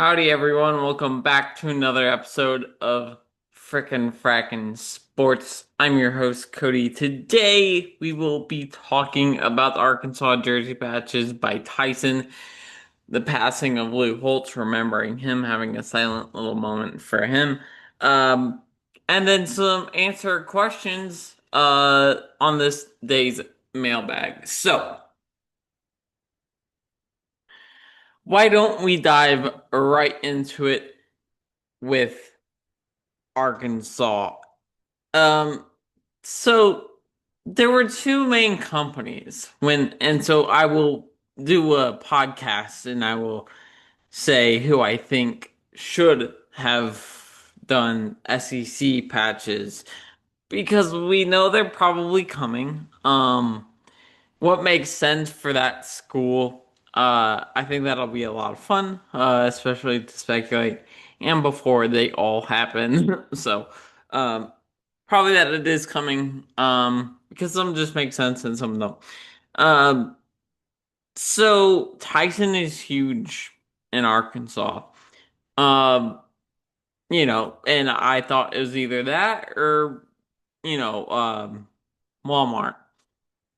Howdy, everyone. Welcome back to another episode of Frickin Frackin Sports. I'm your host, Cody. Today, we will be talking about the Arkansas jersey patches by Tyson, the passing of Lou Holtz, remembering him, having a silent little moment for him, um, and then some answer questions on this day's mailbag. So, why don't we dive right into it with Arkansas? Um, so there were two main companies and so I will do a podcast and I will say who I think should have done SEC patches because we know they're probably coming. What makes sense for that school? I think that'll be a lot of fun, especially to speculate and before they all happen. So, um, probably that it is coming, because some just make sense and some don't. Um, so Tyson is huge in Arkansas. Um, and I thought it was either that or, you know, Walmart.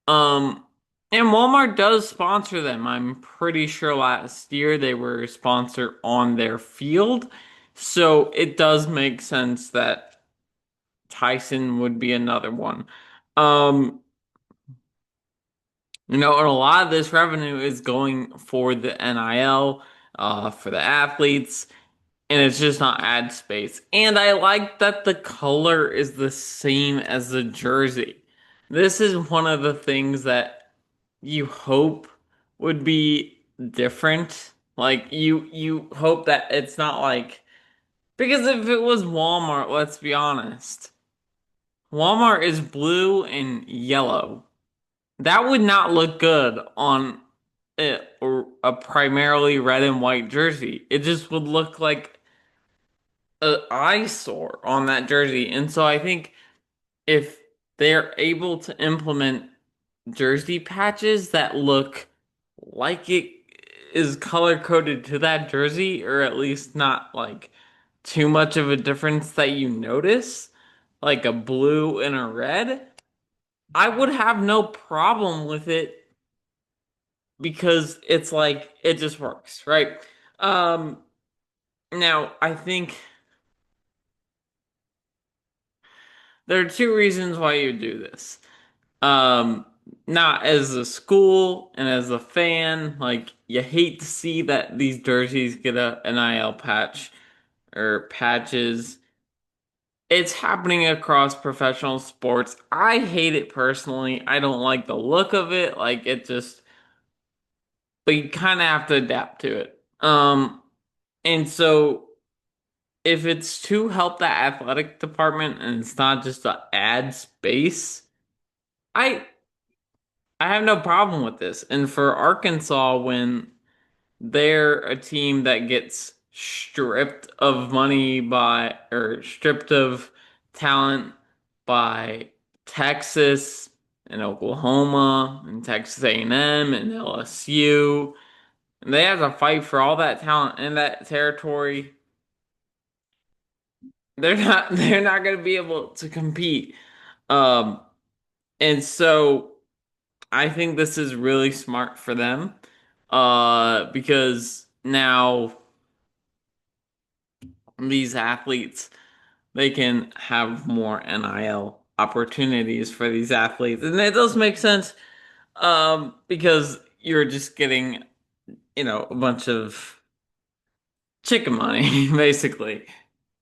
Um, and Walmart does sponsor them. I'm pretty sure last year they were a sponsor on their field. So it does make sense that Tyson would be another one. Um, and a lot of this revenue is going for the NIL, for the athletes, and it's just not ad space. And I like that the color is the same as the jersey. This is one of the things that you hope would be different. Like you hope that it's not like because if it was Walmart, let's be honest, Walmart is blue and yellow. That would not look good on or a primarily red and white jersey. It just would look like an eyesore on that jersey. And so I think if they're able to implement jersey patches that look like it is color coded to that jersey, or at least not like too much of a difference that you notice, like a blue and a red, I would have no problem with it because it's like it just works, right? Um, Now I think there are two reasons why you do this. Um, Not as a school and as a fan, like you hate to see that these jerseys get a NIL patch or patches. It's happening across professional sports. I hate it personally. I don't like the look of it. Like it just, but you kind of have to adapt to it. And so if it's to help the athletic department and it's not just to add space, I I have no problem with this. And for Arkansas, when they're a team that gets stripped of money by, or stripped of talent by Texas and Oklahoma and Texas A&M and LSU, and they have to fight for all that talent in that territory. They're not going to be able to compete. Um, and so I think this is really smart for them, because now these athletes they can have more NIL opportunities for these athletes, and it does make sense, because you're just getting a bunch of chicken money basically.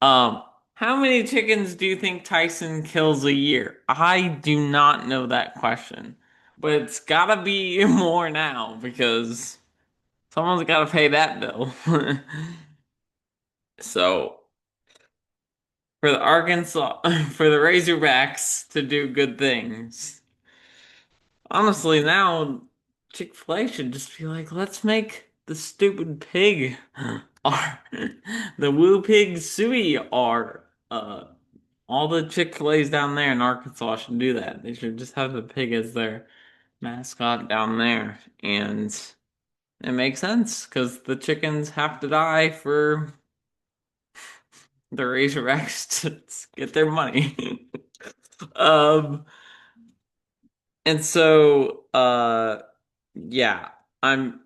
Um, how many chickens do you think Tyson kills a year? I do not know that question, but it's gotta be more now because someone's got to pay that bill. So for the Arkansas, for the Razorbacks to do good things, honestly, now Chick-fil-A should just be like, let's make the stupid pig our the Woo Pig Suey our all the Chick-fil-A's down there in Arkansas should do that. They should just have the pig as their mascot down there. And It makes sense because the chickens have to die for the Razorbacks to get their money. Um, and so, yeah, I'm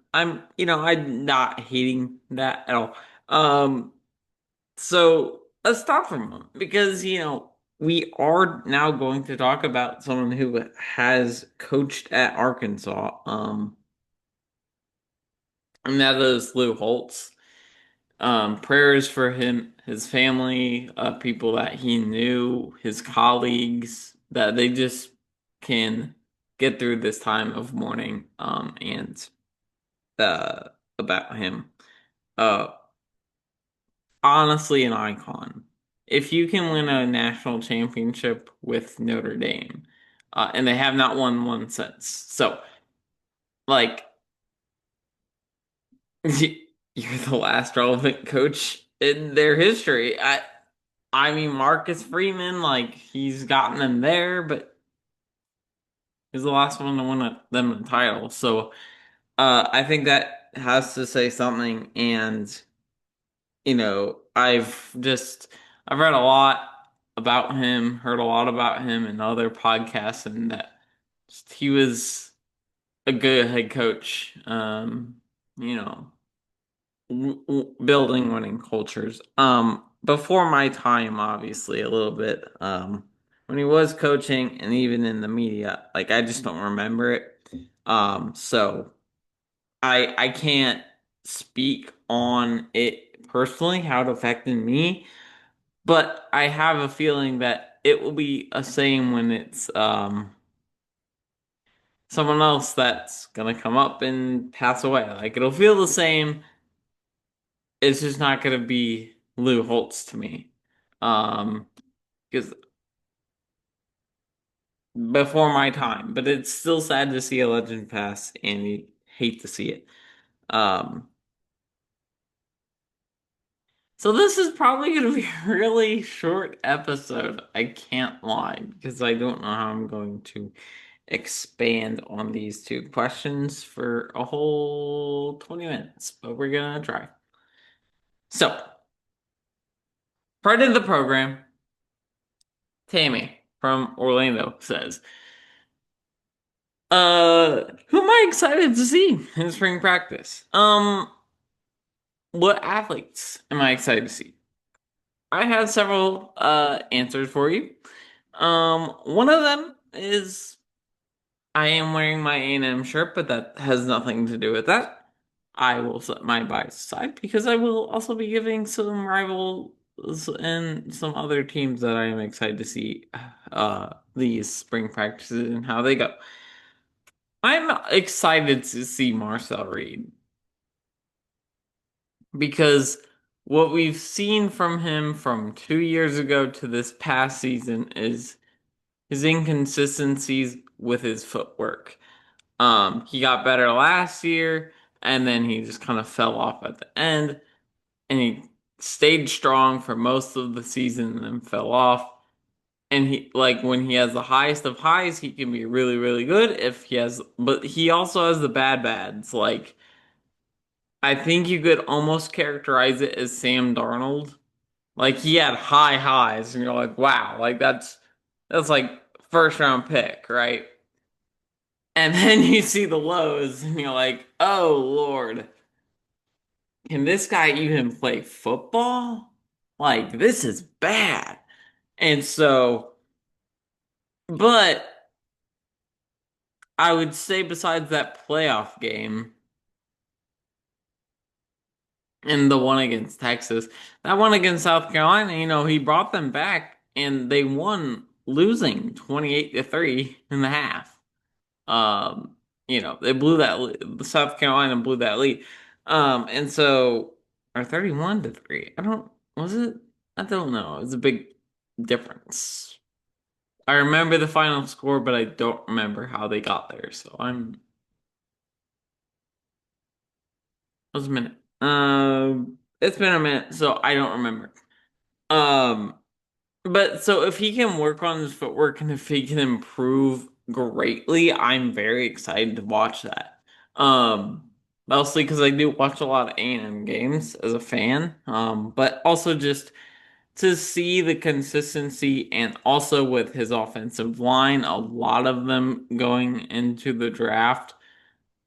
not hating that at all. Um, so let's talk for a moment because, we are now going to talk about someone who has coached at Arkansas, and that is Lou Holtz. Prayers for him, his family, people that he knew, his colleagues, that they just can get through this time of mourning, and uh, about him. Uh, Honestly, an icon. If you can win a national championship with Notre Dame, and they have not won one since, so like you're the last relevant coach in their history. I mean, Marcus Freeman, like he's gotten them there, but he's the last one to win them a title. So, I think that has to say something. And I've read a lot about him, heard a lot about him in other podcasts, and that he was a good head coach. You know, building winning cultures. Before my time, obviously, a little bit. When he was coaching and even in the media, like I just don't remember it. So I can't speak on it personally, how it affected me, but I have a feeling that it will be a same when it's someone else that's gonna come up and pass away. Like it'll feel the same. It's just not going to be Lou Holtz to me. Um, because before my time, but it's still sad to see a legend pass, and you hate to see it. Um, so this is probably going to be a really short episode. I can't lie because I don't know how I'm going to expand on these two questions for a whole 20 minutes, but we're gonna try. So, friend of the program, Tammy from Orlando says, who am I excited to see in spring practice? What athletes am I excited to see? I have several answers for you. One of them is I am wearing my A&M shirt, but that has nothing to do with that. I will set my bias aside because I will also be giving some rivals and some other teams that I am excited to see these spring practices and how they go. I'm excited to see Marcel Reed because what we've seen from him from 2 years ago to this past season is his inconsistencies with his footwork. He got better last year, and then he just kind of fell off at the end, and he stayed strong for most of the season and then fell off. And he like when he has the highest of highs, he can be really, really good if he has, but he also has the bad bads. Like I think you could almost characterize it as Sam Darnold. Like he had high highs, and you're like, wow, like that's like first round pick, right? And then you see the lows, and you're like, oh Lord, can this guy even play football? Like this is bad. And so, but I would say besides that playoff game and the one against Texas, that one against South Carolina, he brought them back and they won losing 28-3 in the half. They blew that South Carolina blew that lead. And so or 31-3. I don't was it? I don't know. It was a big difference. I remember the final score, but I don't remember how they got there. So it was a minute. It's been a minute, so I don't remember. Um, but so if he can work on his footwork and if he can improve greatly, I'm very excited to watch that. Um, Mostly because I do watch a lot of A&M games as a fan, but also just to see the consistency and also with his offensive line, a lot of them going into the draft.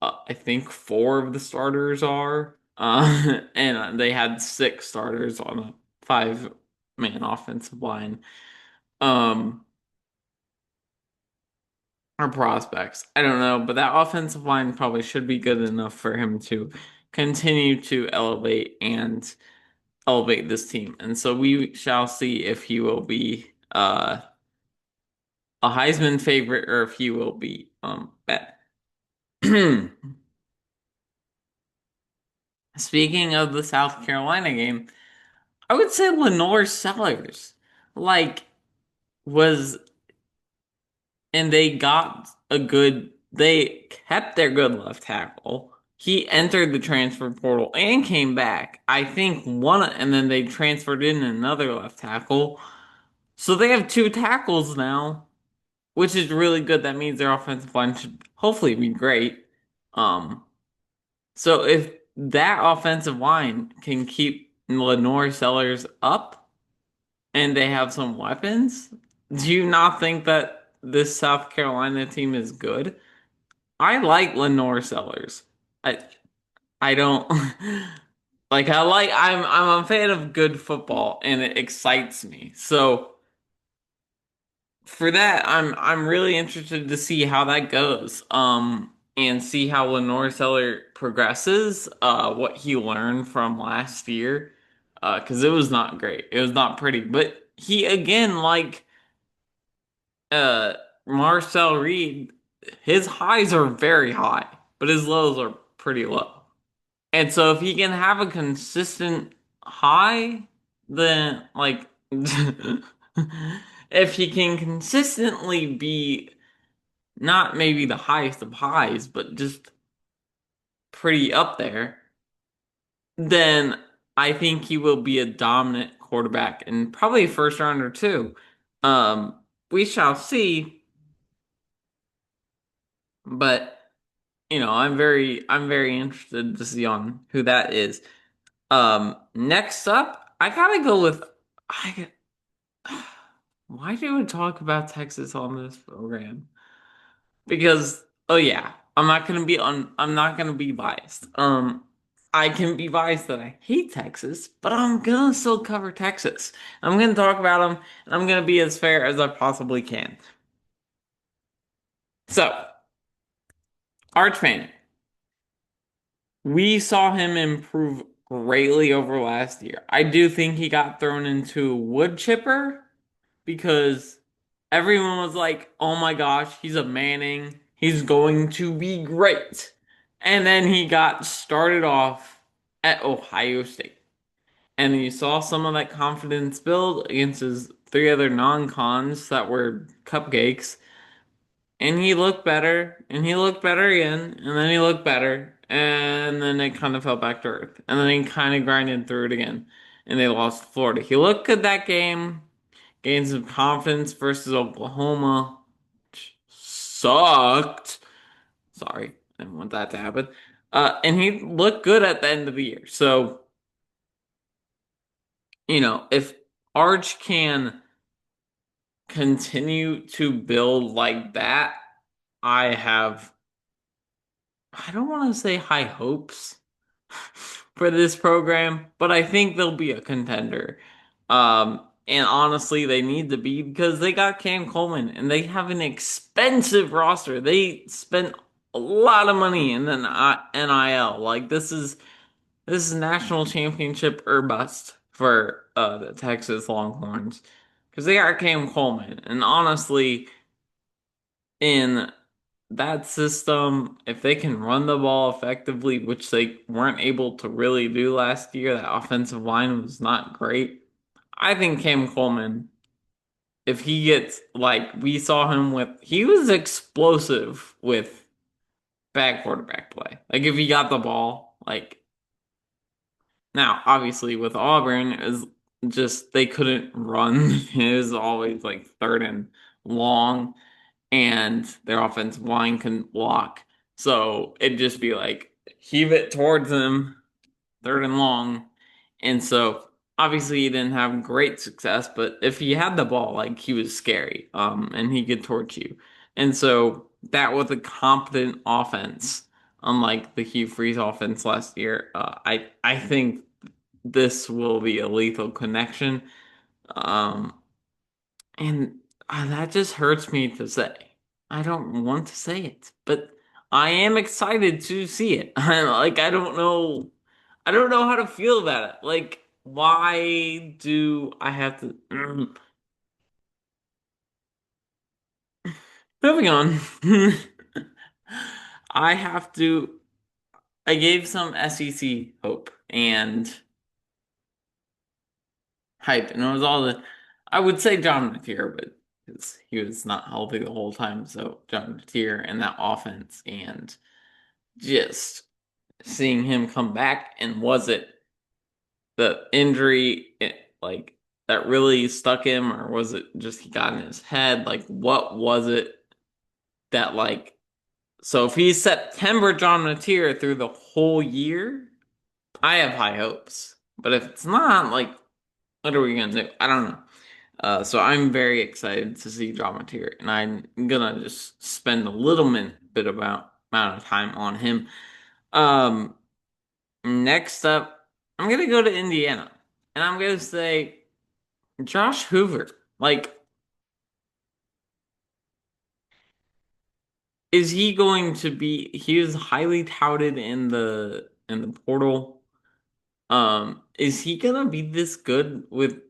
I think four of the starters are, and they had six starters on a five-man offensive line. Um, or prospects. I don't know, but that offensive line probably should be good enough for him to continue to elevate this team. And so we shall see if he will be a Heisman favorite or if he will be bad. Speaking of the South Carolina game, I would say Lenore Sellers like was and they kept their good left tackle. He entered the transfer portal and came back. I think one, and then they transferred in another left tackle. So they have two tackles now, which is really good. That means their offensive line should hopefully be great. Um, so if that offensive line can keep Lenore Sellers up and they have some weapons, do you not think that this South Carolina team is good? I like Lenore Sellers. I I don't I'm a fan of good football and it excites me. So for that I'm really interested to see how that goes. And see how Lenore Seller progresses, what he learned from last year. 'Cause it was not great. It was not pretty. But he again, like uh Marcel Reed, his highs are very high, but his lows are pretty low. And so if he can have a consistent high, then like if he can consistently be not maybe the highest of highs, but just pretty up there, then I think he will be a dominant quarterback and probably a first rounder too. Um, we shall see, but I'm very interested to see on who that is. Next up, I gotta go with I. Why do we talk about Texas on this program? Because oh yeah, I'm not gonna be biased. I can be biased that I hate Texas, but I'm gonna still cover Texas. I'm gonna talk about them, and I'm gonna be as fair as I possibly can. So, Arch Manning, we saw him improve greatly over last year. I do think he got thrown into a wood chipper because everyone was like, oh my gosh, he's a Manning. He's going to be great. And then he got started off at Ohio State. And you saw some of that confidence build against his three other non-cons that were cupcakes. And he looked better, and he looked better again, and then he looked better, and then it kind of fell back to earth. And then he kind of grinded through it again, and they lost to Florida. He looked good that game, gained some confidence versus Oklahoma, which sucked. Sorry, I didn't want that to happen. And he looked good at the end of the year. So, if Arch can continue to build like that, I have I don't want to say high hopes for this program, but I think they'll be a contender. And honestly, they need to be because they got Cam Coleman and they have an expensive roster. They spent a lot of money in the NIL. Like this is national championship or bust for the Texas Longhorns because they got Cam Coleman. And honestly, in that system, if they can run the ball effectively, which they weren't able to really do last year, that offensive line was not great. I think Cam Coleman, if he gets like we saw him with, he was explosive with bad quarterback play. Like if he got the ball, like now obviously with Auburn, it was just they couldn't run. It was always like third and long and their offensive line couldn't block. So it'd just be like heave it towards him, third and long. And so obviously he didn't have great success, but if he had the ball, like he was scary, and he could torch you. And so that was a competent offense, unlike the Hugh Freeze offense last year. I think this will be a lethal connection. Um, and that just hurts me to say. I don't want to say it, but I am excited to see it. I don't know how to feel about it. Like, why do I have to? Moving on. I have to. I gave some SEC hope and hype, and it was all the. I would say John Mateer, but because he was not healthy the whole time, so John Mateer and that offense, and just seeing him come back, and was it the injury like that really stuck him, or was it just he got in his head? Like, what was it that like? So if he's September John Mateer through the whole year, I have high hopes. But if it's not, like, what are we gonna do? I don't know. So I'm very excited to see John Mateer, and I'm gonna just spend a little bit about amount of time on him. Um, Next up, I'm gonna go to Indiana, and I'm gonna say Josh Hoover. Like, is he going to be? He is highly touted in the portal. Is he gonna be this good with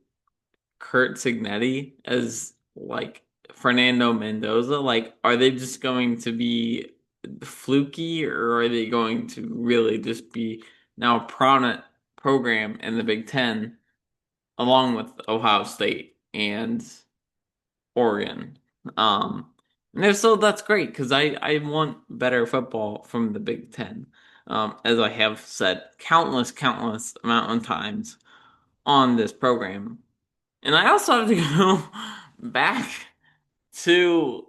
Kurt Signetti as like Fernando Mendoza? Like, are they just going to be fluky, or are they going to really just be now a prominent program in the Big Ten, along with Ohio State and Oregon? Um, and if so, that's great because I want better football from the Big Ten. As I have said countless amount of times on this program. And I also have to go back to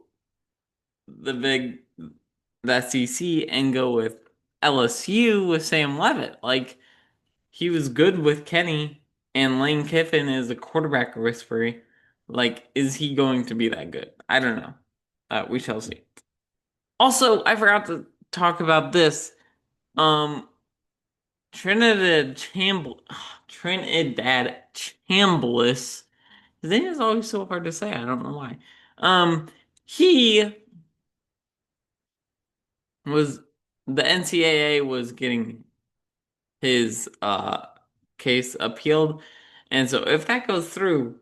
the big the SEC and go with LSU with Sam Levitt. Like, he was good with Kenny, and Lane Kiffin is a quarterback whisperer. Like, is he going to be that good? I don't know. We shall see. Also, I forgot to talk about this. Um, Trinidad Trinidad Chambliss. His name is always so hard to say. I don't know why. He was the NCAA was getting his case appealed, and so if that goes through,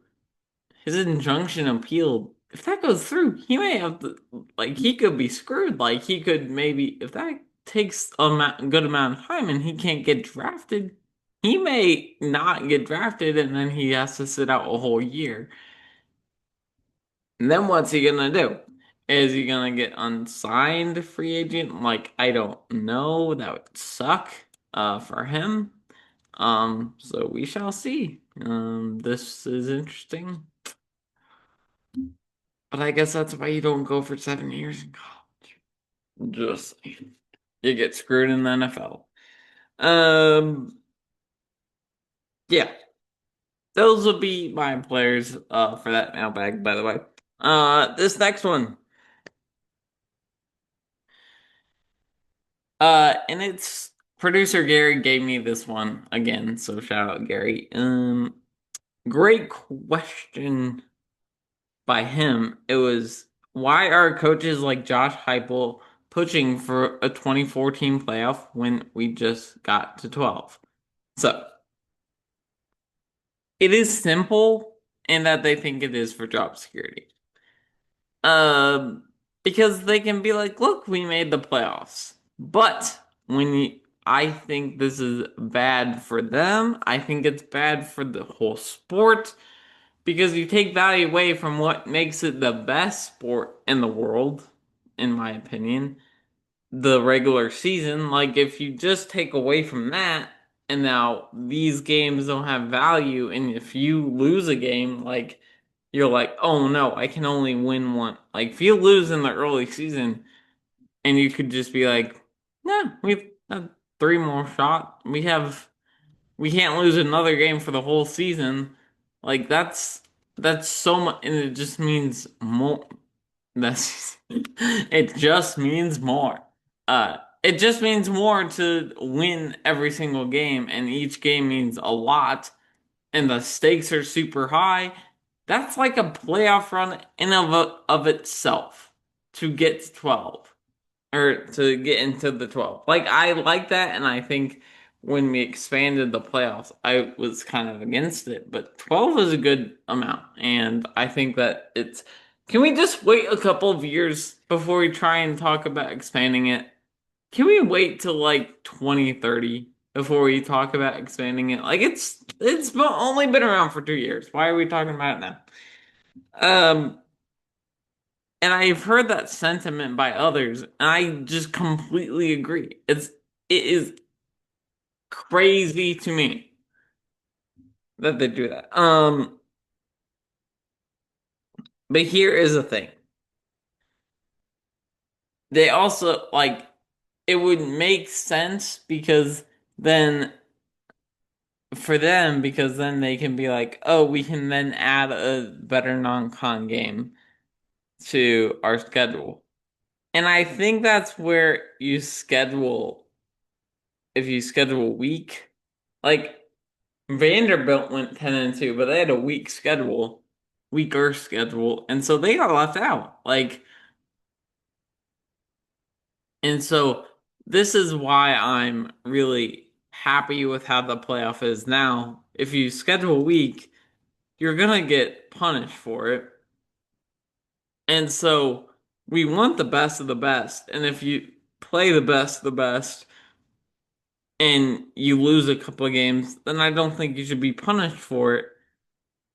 his injunction appealed. If that goes through, he may have to, like, he could be screwed. Like, he could maybe, if that takes good amount of time and he can't get drafted, he may not get drafted, and then he has to sit out a whole year. And then what's he gonna do? Is he gonna get unsigned free agent? Like, I don't know. That would suck for him. So we shall see. This is interesting. But I guess that's why you don't go for 7 years in college. Just saying. You get screwed in the NFL. Um, yeah. Those will be my players for that mailbag, by the way. This next one. And it's producer Gary gave me this one again, so shout out Gary. Great question by him. It was, why are coaches like Josh Heupel pushing for a 2014 playoff when we just got to 12? So it is simple in that they think it is for job security. Um, because they can be like, look, we made the playoffs. But I think this is bad for them. I think it's bad for the whole sport because you take value away from what makes it the best sport in the world, in my opinion, the regular season. Like, if you just take away from that, and now these games don't have value, and if you lose a game, like, you're like, oh no, I can only win one. Like, if you lose in the early season, and you could just be like, nah, three more shots. We can't lose another game for the whole season. Like that's so much, and it just means more. That's it just means more. It just means more to win every single game, and each game means a lot, and the stakes are super high. That's like a playoff run in of itself to get to 12 or to get into the 12. Like I like that, and I think when we expanded the playoffs, I was kind of against it, but 12 is a good amount, and I think that it's. Can we just wait a couple of years before we try and talk about expanding it? Can we wait till like 2030 before we talk about expanding it? Like only been around for 2 years. Why are we talking about it now? Um, and I've heard that sentiment by others, and I just completely agree. It is crazy to me that they do that. But here is the thing. They also like it would make sense because then for them because then they can be like, "Oh, we can then add a better non-con game to our schedule." And I think that's where you schedule if you schedule weak. Like Vanderbilt went 10-2, but they had a weaker schedule, and so they got left out. Like, and so this is why I'm really happy with how the playoff is now. If you schedule weak, you're gonna get punished for it. And so we want the best of the best. And if you play the best of the best and you lose a couple of games, then I don't think you should be punished for it.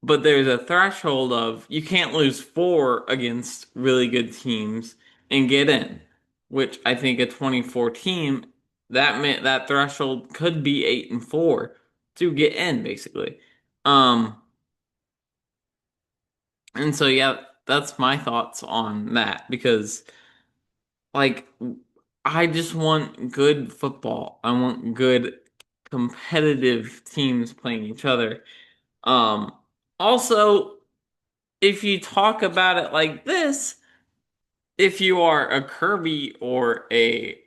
But there's a threshold of you can't lose four against really good teams and get in, which I think a 24 team that threshold could be 8-4 to get in, basically. Um, and so yeah, that's my thoughts on that because like I just want good football. I want good competitive teams playing each other. Um, Also, if you talk about it like this, if you are a Kirby or a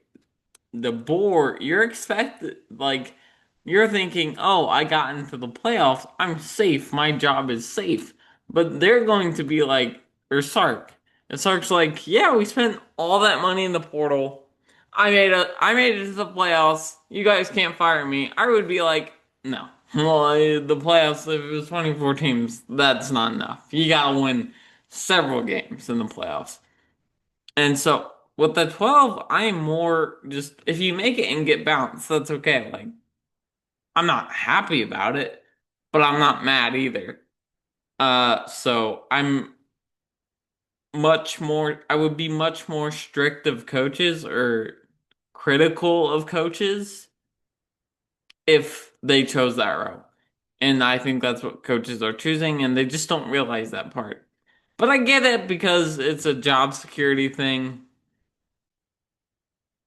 the board, you're expected like you're thinking, "Oh, I got into the playoffs. I'm safe. My job is safe." But they're going to be like, or Sark. And Sark's like, "Yeah, we spent all that money in the portal. I made it to the playoffs. You guys can't fire me." I would be like, "No. Well, the playoffs, if it was 24 teams, that's not enough. You gotta win several games in the playoffs." And so with the 12, I am more just if you make it and get bounced, that's okay. Like I'm not happy about it, but I'm not mad either. So I would be much more strict of coaches or critical of coaches if they chose that route. And I think that's what coaches are choosing, and they just don't realize that part. But I get it because it's a job security thing,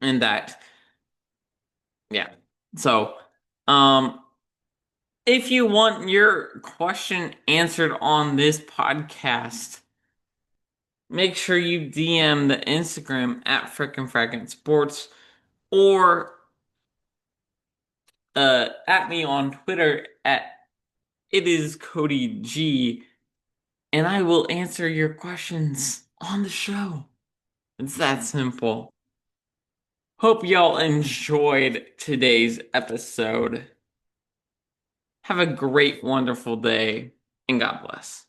and that, yeah. So, um, if you want your question answered on this podcast, make sure you DM the Instagram at Frickin Frackin Sports or at me on Twitter at it is Cody G, and I will answer your questions on the show. It's that simple. Hope y'all enjoyed today's episode. Have a great, wonderful day, and God bless.